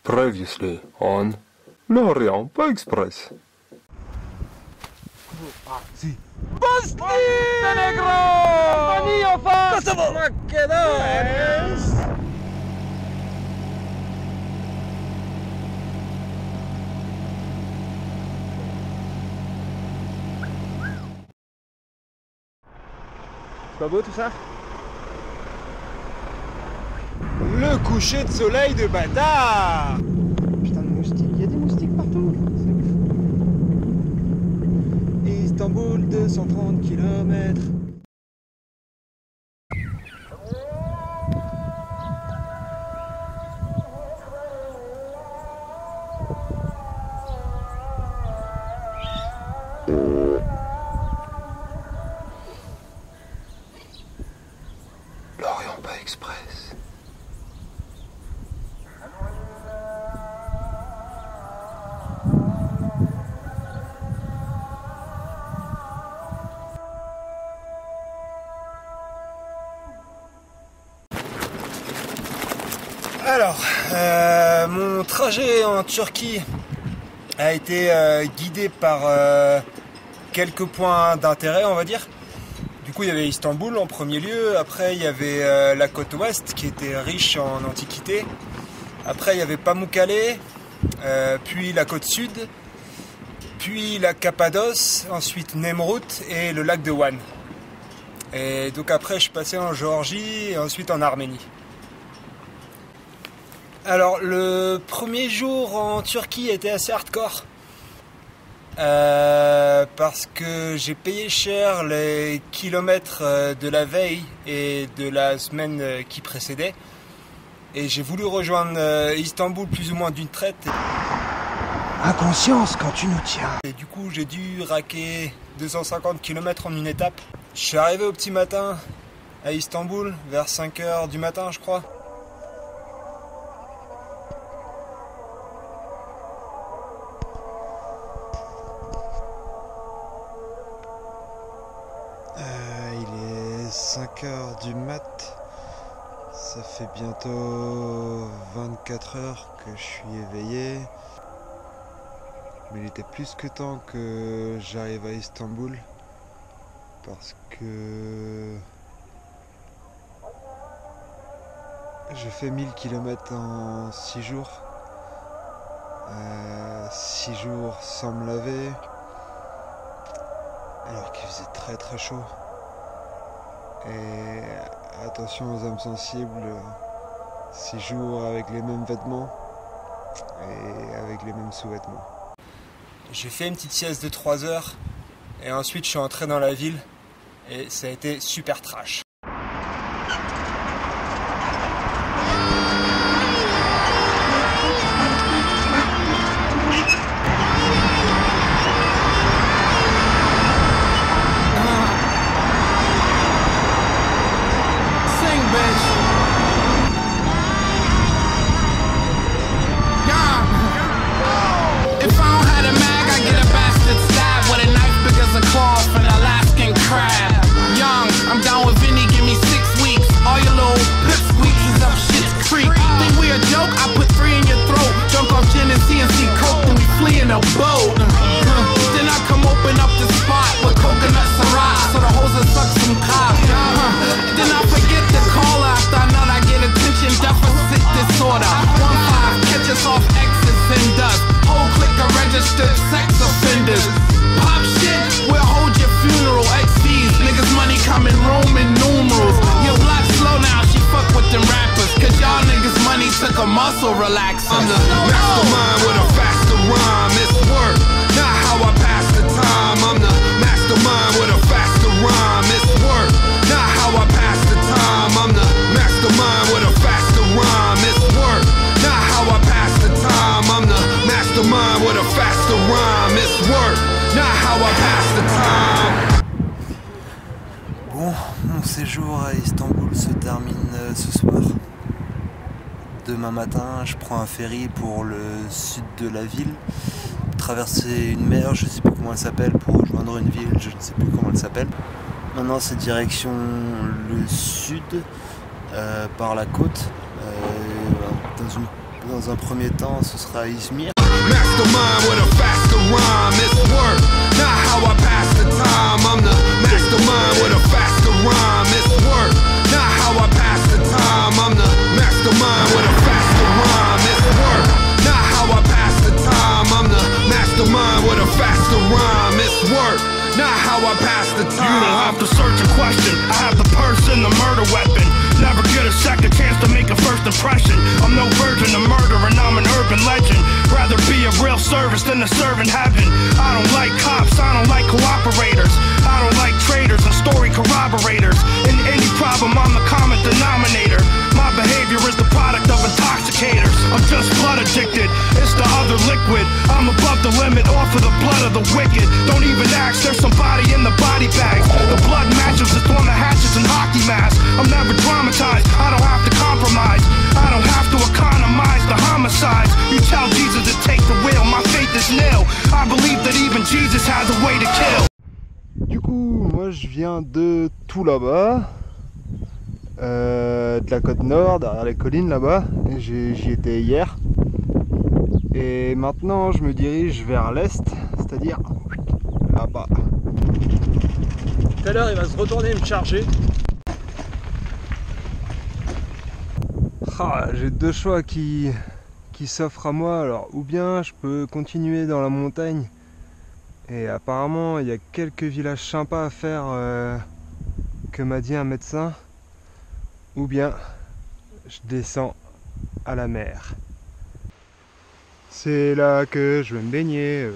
Previously on L'Orient Express. Montenegro! Albania fa! Kosovo! Macedonia! C'est pas beau tout ça? Le coucher de soleil de bâtard! Putain de moustiques, il y a des moustiques partout! Istanbul, 230 km. L'Orient Express. Alors, mon trajet en Turquie a été guidé par quelques points d'intérêt, on va dire. Du coup, il y avait Istanbul en premier lieu. Après, il y avait la côte ouest qui était riche en antiquités. Après, il y avait Pamukkale, puis la côte sud, puis la Cappadoce, ensuite Nemrut et le lac de Van. Et donc après, je suis passé en Géorgie et ensuite en Arménie. Alors, le premier jour en Turquie était assez hardcore. Parce que j'ai payé cher les kilomètres de la veille et de la semaine qui précédait. Et j'ai voulu rejoindre Istanbul plus ou moins d'une traite. Inconscience quand tu nous tiens. Et du coup, j'ai dû raquer 250 km en une étape. Je suis arrivé au petit matin à Istanbul, vers 5 h du matin, je crois. Il est 5 h du mat. Ça fait bientôt 24 heures que je suis éveillé. Mais il était plus que temps que j'arrive à Istanbul. Parce que j'ai fait 1000 km en 6 jours. 6 jours sans me laver. Alors qu'il faisait très très chaud. Et attention aux âmes sensibles, 6 jours avec les mêmes vêtements et avec les mêmes sous-vêtements. J'ai fait une petite sieste de 3 heures et ensuite je suis entré dans la ville et ça a été super trash. Sex offenders, pop shit, we'll hold your funeral. XVs, niggas money coming Roman numerals. Your block slow now, she fuck with them rappers. Cause y'all niggas money took a muscle relaxer. I'm the mastermind with a faster rhyme. It's work, not how I pass the time. I'm the mastermind with a faster rhyme. It's work, not how I pass the time. I'm the mastermind with a faster rhyme. It's work, not how I pass the time. I'm the mastermind with a faster rhyme. It's work, not how I pass the time. Bon, mon séjour à Istanbul se termine ce soir. Demain matin, je prends un ferry pour le sud de la ville, traverser une mer, je ne sais plus comment elle s'appelle, pour rejoindre une ville, je ne sais plus comment elle s'appelle. Maintenant, c'est direction le sud, par la côte, Dans un premier temps, ce sera Izmir. Mastermind with a faster rhyme, it's work, not how I pass the time. I'm the mastermind with a faster rhyme, it's work, not how I pass the time. I'm the mastermind with a faster rhyme, it's work, not how I pass the time. I'm the mastermind with a faster rhyme, it's work, not how I pass the time. You don't have to search a question, I have the purse and the murder weapon. Never get a second chance to make a first impression. I'm no virgin to murder and I'm an urban legend. Rather be a real service than a servant heaven. I don't like cops, I don't like cooperators. I don't like traitors and story corroborators. In any problem I'm the common denominator. My behavior is the product of intoxicators. I'm just blood addicted, it's the other liquid. I'm above the limit, off of the blood of the wicked. Don't even ask, there's somebody in the body bags. The blood matches, it's on the hatches and hockey masks. I'm never traumatized, I don't have to compromise. I don't have to economize the homicides. You tell Jesus to take the wheel, my faith is nil. I believe that even Jesus has a way to kill. Du coup, moi je viens de tout là-bas, de la côte nord, derrière les collines là-bas. J'y étais hier. Et maintenant je me dirige vers l'est, c'est-à-dire là-bas. Tout à l'heure il va se retourner et me charger. Ah, j'ai deux choix qui s'offrent à moi. Alors, ou bien je peux continuer dans la montagne. Et apparemment, il y a quelques villages sympas à faire que m'a dit un médecin. Ou bien je descends à la mer. C'est là que je vais me baigner.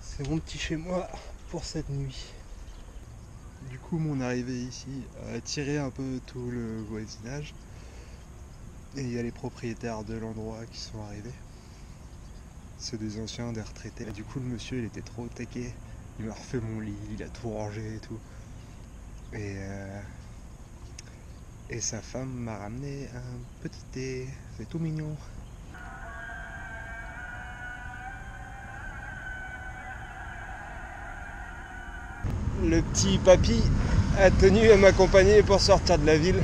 C'est mon petit chez moi pour cette nuit. Du coup, mon arrivée ici a attiré un peu tout le voisinage. Et il y a les propriétaires de l'endroit qui sont arrivés. C'est des anciens, des retraités. Et du coup, le monsieur, il était trop taqué. Il m'a refait mon lit, il a tout rangé et tout. Et sa femme m'a ramené un petit thé. C'est tout mignon. Le petit papy a tenu à m'accompagner pour sortir de la ville.